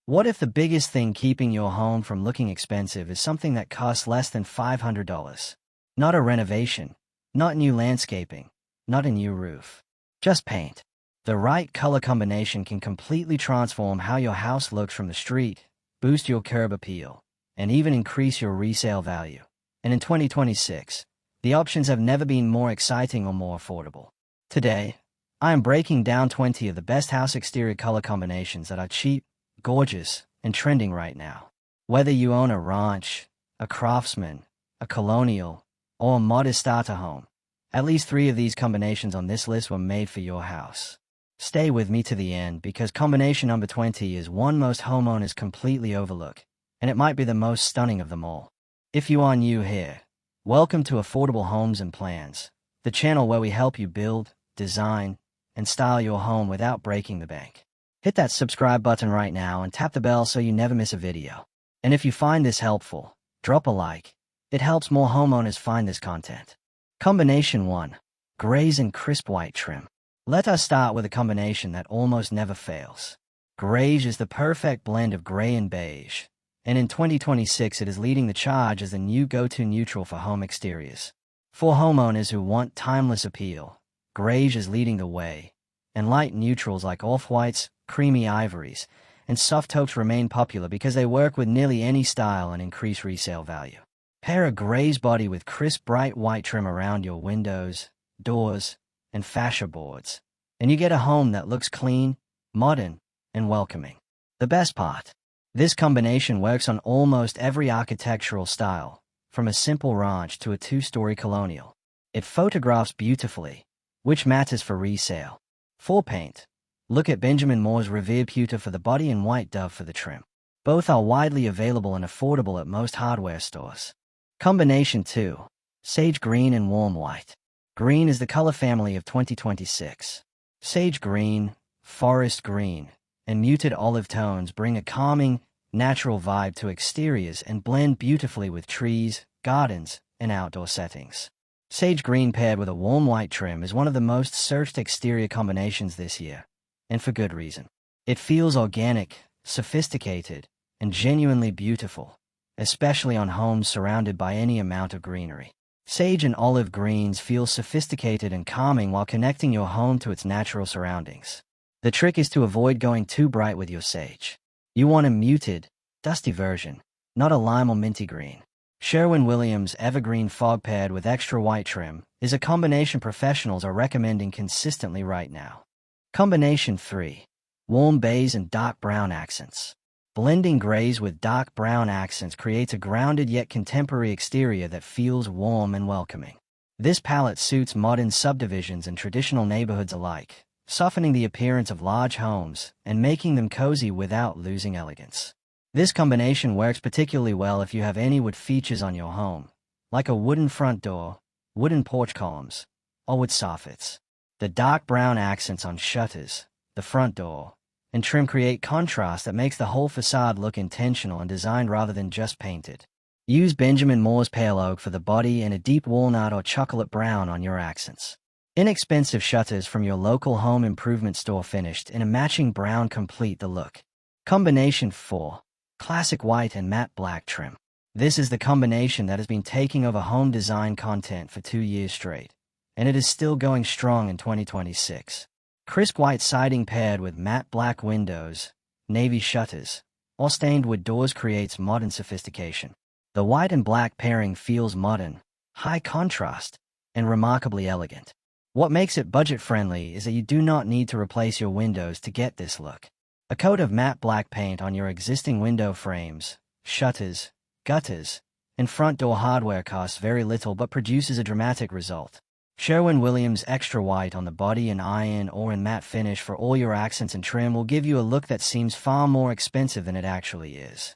What if the biggest thing keeping your home from looking expensive is something that costs less than $500? Not a renovation, not new landscaping, not a new roof. Just paint. The right color combination can completely transform how your house looks from the street, boost your curb appeal, and even increase your resale value. And in 2026, the options have never been more exciting or more affordable. Today, I am breaking down 20 of the best house exterior color combinations that are cheap, gorgeous, and trending right now. Whether you own a ranch, a craftsman, a colonial, or a modest starter home, at least 3 of these combinations on this list were made for your house. Stay with me to the end because combination number 20 is one most homeowners completely overlook, and it might be the most stunning of them all. If you are new here, welcome to Affordable Homes and Plans, the channel where we help you build, design, and style your home without breaking the bank. Hit that subscribe button right now and tap the bell so you never miss a video. And if you find this helpful, drop a like. It helps more homeowners find this content. Combination 1. Greige and crisp white trim. Let us start with a combination that almost never fails. Greige is the perfect blend of gray and beige, and in 2026 it is leading the charge as the new go-to neutral for home exteriors. For homeowners who want timeless appeal, greige is leading the way, and light neutrals like off-whites, creamy ivories, and soft taupes remain popular because they work with nearly any style and increase resale value. Pair a greige body with crisp bright white trim around your windows, doors, and fascia boards, and you get a home that looks clean, modern, and welcoming. The best part? This combination works on almost every architectural style, from a simple ranch to a 2-story colonial. It photographs beautifully, which matters for resale. For paint, look at Benjamin Moore's revered pewter for the body and white dove for the trim. Both are widely available and affordable at most hardware stores. Combination 2. Sage green and warm white. Green is the color family of 2026. Sage green, forest green, and muted olive tones bring a calming, natural vibe to exteriors and blend beautifully with trees, gardens, and outdoor settings. Sage green paired with a warm white trim is one of the most searched exterior combinations this year, and for good reason. It feels organic, sophisticated, and genuinely beautiful, especially on homes surrounded by any amount of greenery. Sage and olive greens feel sophisticated and calming while connecting your home to its natural surroundings. The trick is to avoid going too bright with your sage. You want a muted, dusty version, not a lime or minty green. Sherwin-Williams Evergreen Fog paired with extra white trim is a combination professionals are recommending consistently right now. Combination 3. Warm beige and dark brown accents. Blending grays with dark brown accents creates a grounded yet contemporary exterior that feels warm and welcoming. This palette suits modern subdivisions and traditional neighborhoods alike, softening the appearance of large homes and making them cozy without losing elegance. This combination works particularly well if you have any wood features on your home, like a wooden front door, wooden porch columns, or wood soffits. The dark brown accents on shutters, the front door, and trim create contrast that makes the whole facade look intentional and designed rather than just painted. Use Benjamin Moore's pale oak for the body and a deep walnut or chocolate brown on your accents. Inexpensive shutters from your local home improvement store finished in a matching brown complete the look. Combination 4. Classic white and matte black trim. This is the combination that has been taking over home design content for 2 years straight, and it is still going strong in 2026. Crisp white siding paired with matte black windows, navy shutters, or stained wood doors creates modern sophistication. The white and black pairing feels modern, high contrast, and remarkably elegant. What makes it budget-friendly is that you do not need to replace your windows to get this look. A coat of matte black paint on your existing window frames, shutters, gutters, and front door hardware costs very little but produces a dramatic result. Sherwin-Williams Extra White on the body and iron or in matte finish for all your accents and trim will give you a look that seems far more expensive than it actually is.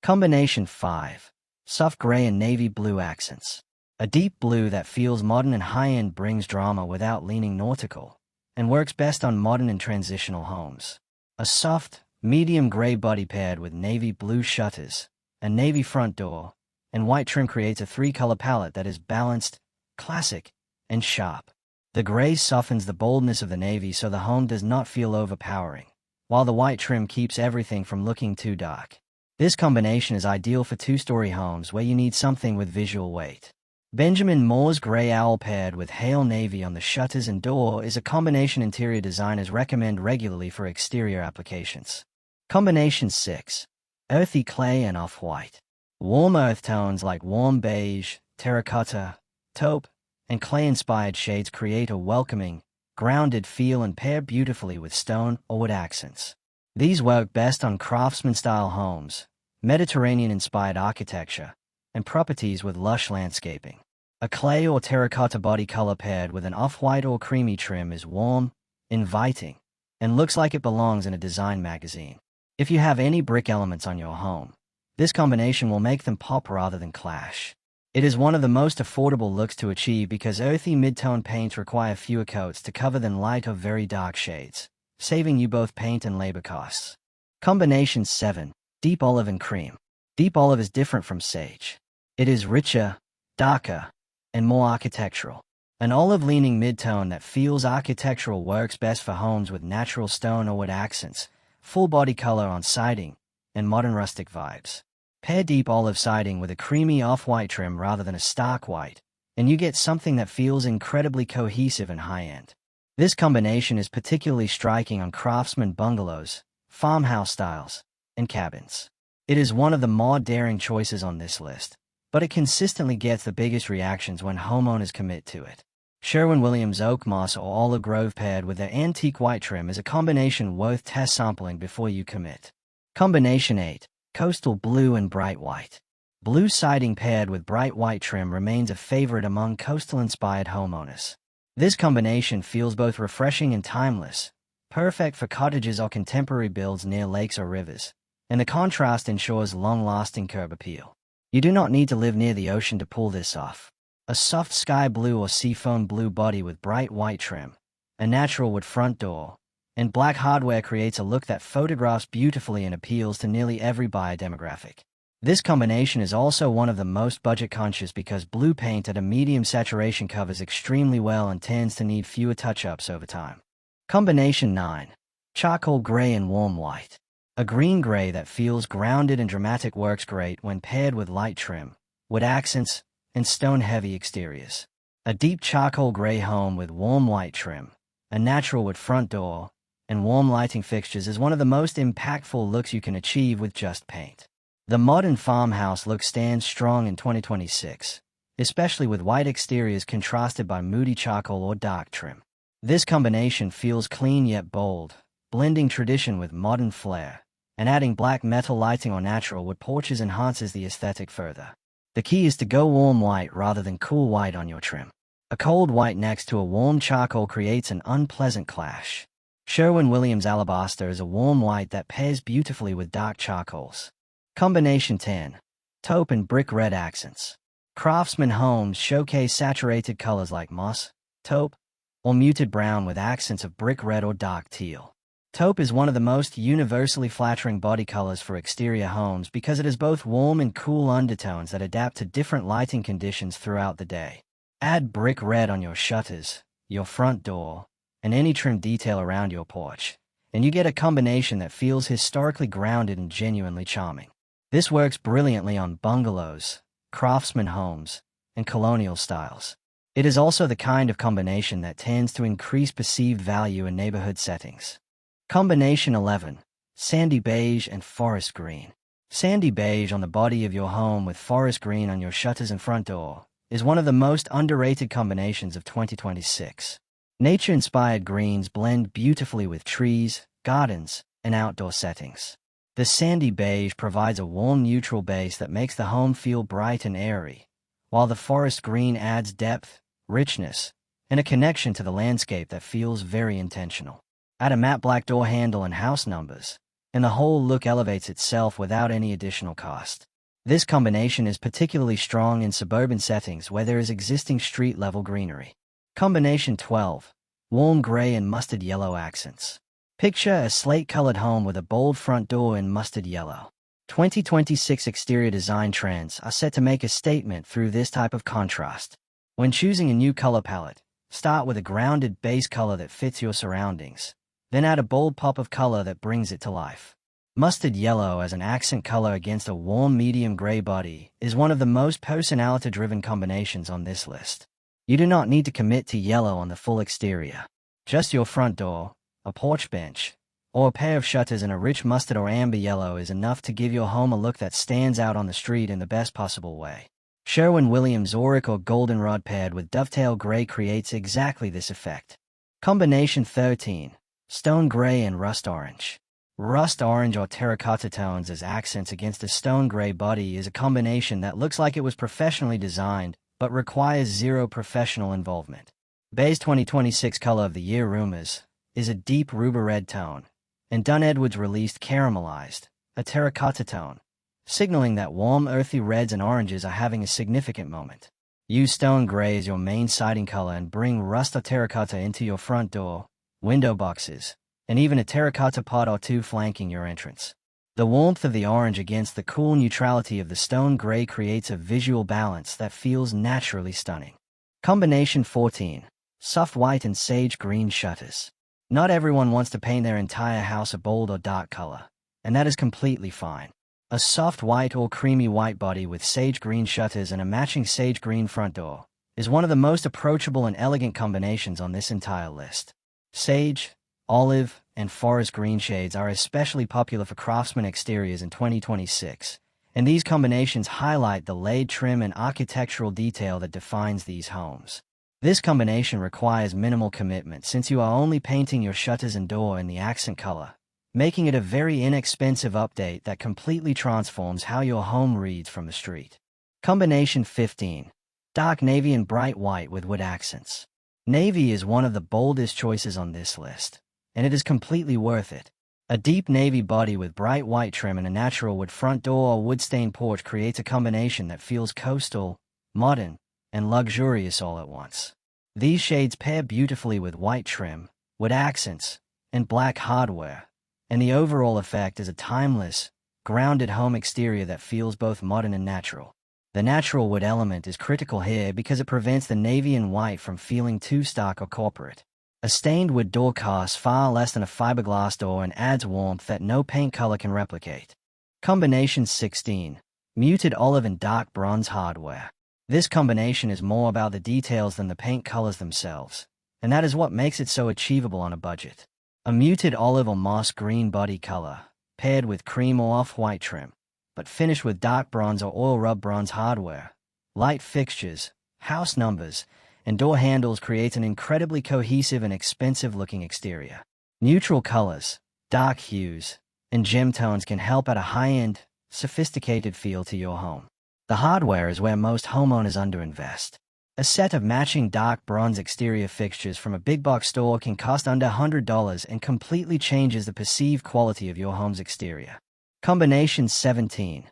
Combination 5. Soft gray and navy blue accents. A deep blue that feels modern and high-end brings drama without leaning nautical, and works best on modern and transitional homes. A soft, medium gray body paired with navy blue shutters, a navy front door, and white trim creates a 3-color palette that is balanced, classic, and sharp. The gray softens the boldness of the navy so the home does not feel overpowering, while the white trim keeps everything from looking too dark. This combination is ideal for two-story homes where you need something with visual weight. Benjamin Moore's Grey Owl paired with Hail Navy on the shutters and door is a combination interior designers recommend regularly for exterior applications. Combination 6. Earthy clay and off-white. Warm earth tones like warm beige, terracotta, taupe, and clay-inspired shades create a welcoming, grounded feel and pair beautifully with stone or wood accents. These work best on craftsman-style homes, Mediterranean-inspired architecture, and properties with lush landscaping. A clay or terracotta body color paired with an off-white or creamy trim is warm, inviting, and looks like it belongs in a design magazine. If you have any brick elements on your home, this combination will make them pop rather than clash. It is one of the most affordable looks to achieve because earthy mid-tone paints require fewer coats to cover than light or very dark shades, saving you both paint and labor costs. Combination 7. Deep olive and cream. Deep olive is different from sage. It is richer, darker, and more architectural. An olive-leaning mid-tone that feels architectural works best for homes with natural stone or wood accents, full body color on siding, and modern rustic vibes. Pair deep olive siding with a creamy off-white trim rather than a stark white, and you get something that feels incredibly cohesive and high-end. This combination is particularly striking on craftsman bungalows, farmhouse styles, and cabins. It is one of the more daring choices on this list, but it consistently gets the biggest reactions when homeowners commit to it. Sherwin-Williams oak moss or olive grove paired with their antique white trim is a combination worth test sampling before you commit. Combination 8. Coastal blue and bright white. Blue siding paired with bright white trim remains a favorite among coastal-inspired homeowners. This combination feels both refreshing and timeless, perfect for cottages or contemporary builds near lakes or rivers, and the contrast ensures long-lasting curb appeal. You do not need to live near the ocean to pull this off. A soft sky blue or seafoam blue body with bright white trim, a natural wood front door, and black hardware creates a look that photographs beautifully and appeals to nearly every buyer demographic. This combination is also one of the most budget-conscious because blue paint at a medium saturation covers extremely well and tends to need fewer touch-ups over time. Combination 9. Charcoal gray and warm white. A green gray that feels grounded and dramatic works great when paired with light trim, wood accents, and stone-heavy exteriors. A deep charcoal gray home with warm white trim, a natural wood front door, and warm lighting fixtures is one of the most impactful looks you can achieve with just paint. The modern farmhouse look stands strong in 2026, especially with white exteriors contrasted by moody charcoal or dark trim. This combination feels clean yet bold, blending tradition with modern flair, and adding black metal lighting or natural wood porches enhances the aesthetic further. The key is to go warm white rather than cool white on your trim. A cold white next to a warm charcoal creates an unpleasant clash. Sherwin-Williams alabaster is a warm white that pairs beautifully with dark charcoals. Combination 10. Taupe and brick red accents. Craftsman homes showcase saturated colors like moss, taupe, or muted brown with accents of brick red or dark teal. Taupe is one of the most universally flattering body colors for exterior homes because it has both warm and cool undertones that adapt to different lighting conditions throughout the day. Add brick red on your shutters, your front door, and any trim detail around your porch, and you get a combination that feels historically grounded and genuinely charming. This works brilliantly on bungalows, craftsman homes, and colonial styles. It is also the kind of combination that tends to increase perceived value in neighborhood settings. Combination 11. Sandy beige and forest green. Sandy beige on the body of your home with forest green on your shutters and front door is one of the most underrated combinations of 2026. Nature-inspired greens blend beautifully with trees, gardens, and outdoor settings. The sandy beige provides a warm neutral base that makes the home feel bright and airy, while the forest green adds depth, richness, and a connection to the landscape that feels very intentional. Add a matte black door handle and house numbers, and the whole look elevates itself without any additional cost. This combination is particularly strong in suburban settings where there is existing street-level greenery. Combination 12. Warm gray and mustard yellow accents. Picture a slate-colored home with a bold front door in mustard yellow. 2026 exterior design trends are set to make a statement through this type of contrast. When choosing a new color palette, start with a grounded base color that fits your surroundings. Then add a bold pop of color that brings it to life. Mustard yellow as an accent color against a warm medium gray body is one of the most personality-driven combinations on this list. You do not need to commit to yellow on the full exterior. Just your front door, a porch bench, or a pair of shutters in a rich mustard or amber yellow is enough to give your home a look that stands out on the street in the best possible way. Sherwin-Williams auric or goldenrod paired with dovetail gray creates exactly this effect. Combination 13. Stone gray and rust orange. Rust orange or terracotta tones as accents against a stone gray body is a combination that looks like it was professionally designed, but requires zero professional involvement. Bay's 2026 Color of the Year Rumors is a deep ruby red tone, and Dunn Edwards released Caramelized, a terracotta tone, signaling that warm earthy reds and oranges are having a significant moment. Use stone gray as your main siding color and bring rust or terracotta into your front door, window boxes, and even a terracotta pot or two flanking your entrance. The warmth of the orange against the cool neutrality of the stone gray creates a visual balance that feels naturally stunning. Combination 14. Soft white and sage green shutters. Not everyone wants to paint their entire house a bold or dark color, and that is completely fine. A soft white or creamy white body with sage green shutters and a matching sage green front door is one of the most approachable and elegant combinations on this entire list. Sage, olive, and forest green shades are especially popular for craftsman exteriors in 2026, and these combinations highlight the laid trim and architectural detail that defines these homes. This combination requires minimal commitment since you are only painting your shutters and door in the accent color, making it a very inexpensive update that completely transforms how your home reads from the street. Combination 15. Dark navy and bright white with wood accents. Navy is one of the boldest choices on this list, and it is completely worth it. A deep navy body with bright white trim and a natural wood front door or wood-stained porch creates a combination that feels coastal, modern, and luxurious all at once. These shades pair beautifully with white trim, wood accents, and black hardware, and the overall effect is a timeless, grounded home exterior that feels both modern and natural. The natural wood element is critical here because it prevents the navy and white from feeling too stark or corporate. A stained wood door costs far less than a fiberglass door and adds warmth that no paint color can replicate. Combination 16. Muted olive and dark bronze hardware. This combination is more about the details than the paint colors themselves, and that is what makes it so achievable on a budget. A muted olive or moss green body color, paired with cream or off-white trim, but finished with dark bronze or oil rub bronze hardware, light fixtures, house numbers, and door handles creates an incredibly cohesive and expensive-looking exterior. Neutral colors, dark hues, and gem tones can help add a high-end, sophisticated feel to your home. The hardware is where most homeowners underinvest. A set of matching dark bronze exterior fixtures from a big box store can cost under $100 and completely changes the perceived quality of your home's exterior. Combination 17.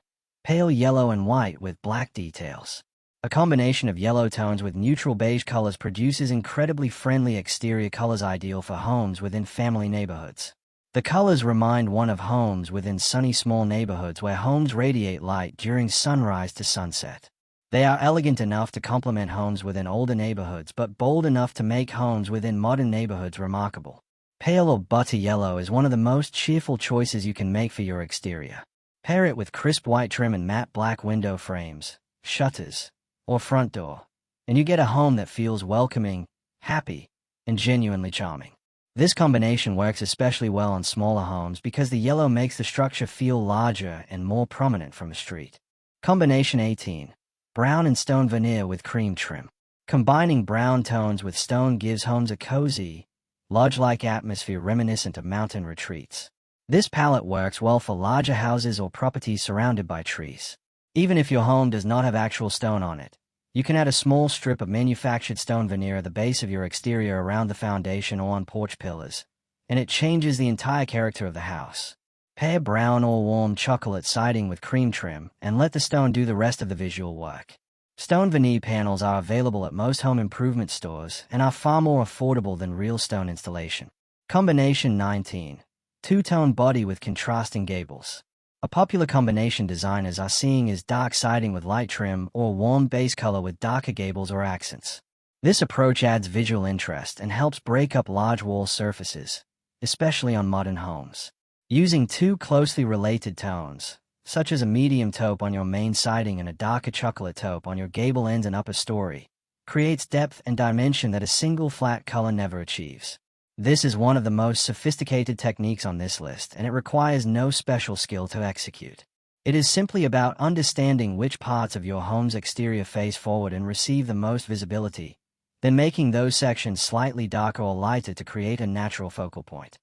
Pale yellow and white with black details. A combination of yellow tones with neutral beige colors produces incredibly friendly exterior colors ideal for homes within family neighborhoods. The colors remind one of homes within sunny small neighborhoods where homes radiate light during sunrise to sunset. They are elegant enough to complement homes within older neighborhoods but bold enough to make homes within modern neighborhoods remarkable. Pale or butter yellow is one of the most cheerful choices you can make for your exterior. Pair it with crisp white trim and matte black window frames, shutters, or front door, and you get a home that feels welcoming, happy, and genuinely charming. This combination works especially well on smaller homes because the yellow makes the structure feel larger and more prominent from the street. Combination 18. Brown and stone veneer with cream trim. Combining brown tones with stone gives homes a cozy, lodge-like atmosphere reminiscent of mountain retreats. This palette works well for larger houses or properties surrounded by trees. Even if your home does not have actual stone on it, you can add a small strip of manufactured stone veneer at the base of your exterior around the foundation or on porch pillars, and it changes the entire character of the house. Pair brown or warm chocolate siding with cream trim and let the stone do the rest of the visual work. Stone veneer panels are available at most home improvement stores and are far more affordable than real stone installation. Combination 19. Two-tone body with contrasting gables. A popular combination designers are seeing is dark siding with light trim or warm base color with darker gables or accents. This approach adds visual interest and helps break up large wall surfaces, especially on modern homes. Using two closely related tones, such as a medium taupe on your main siding and a darker chocolate taupe on your gable ends and upper story, creates depth and dimension that a single flat color never achieves. This is one of the most sophisticated techniques on this list, and it requires no special skill to execute. It is simply about understanding which parts of your home's exterior face forward and receive the most visibility, then making those sections slightly darker or lighter to create a natural focal point.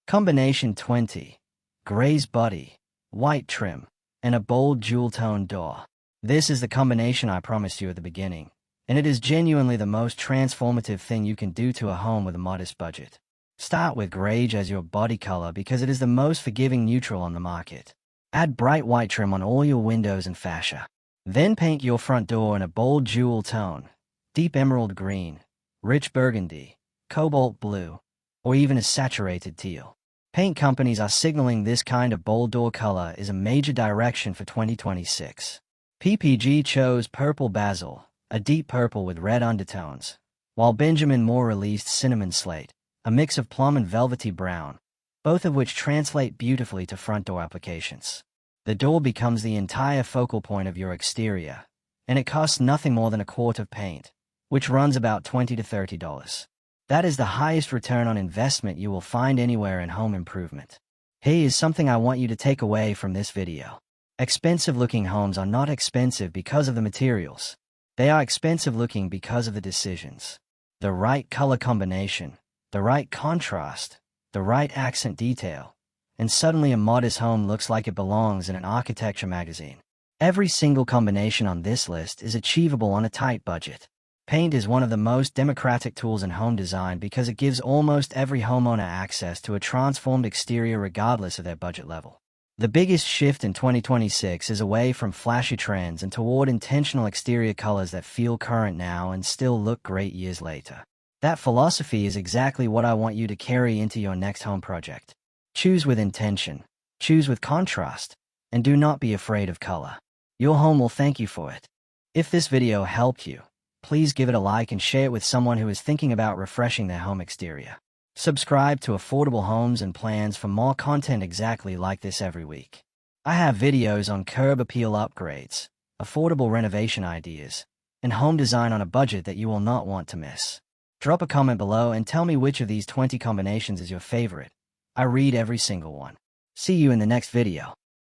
Combination 20. Greige body, white trim, and a bold jewel-toned door. This is the combination I promised you at the beginning, and it is genuinely the most transformative thing you can do to a home with a modest budget. Start with greige as your body color because it is the most forgiving neutral on the market. Add bright white trim on all your windows and fascia. Then paint your front door in a bold jewel tone, deep emerald green, rich burgundy, cobalt blue, or even a saturated teal. Paint companies are signaling this kind of bold door color is a major direction for 2026. PPG chose purple basil, a deep purple with red undertones, while Benjamin Moore released cinnamon slate, a mix of plum and velvety brown, both of which translate beautifully to front door applications. The door becomes the entire focal point of your exterior, and it costs nothing more than a quart of paint, which runs about $20 to $30. That is the highest return on investment you will find anywhere in home improvement. Here is something I want you to take away from this video. Expensive-looking homes are not expensive because of the materials. They are expensive-looking because of the decisions. The right color combination, the right contrast, the right accent detail, and suddenly a modest home looks like it belongs in an architecture magazine. Every single combination on this list is achievable on a tight budget. Paint is one of the most democratic tools in home design because it gives almost every homeowner access to a transformed exterior regardless of their budget level. The biggest shift in 2026 is away from flashy trends and toward intentional exterior colors that feel current now and still look great years later. That philosophy is exactly what I want you to carry into your next home project. Choose with intention, choose with contrast, and do not be afraid of color. Your home will thank you for it. If this video helped you, please give it a like and share it with someone who is thinking about refreshing their home exterior. Subscribe to Affordable Homes and Plans for more content exactly like this every week. I have videos on curb appeal upgrades, affordable renovation ideas, and home design on a budget that you will not want to miss. Drop a comment below and tell me which of these 20 combinations is your favorite. I read every single one. See you in the next video.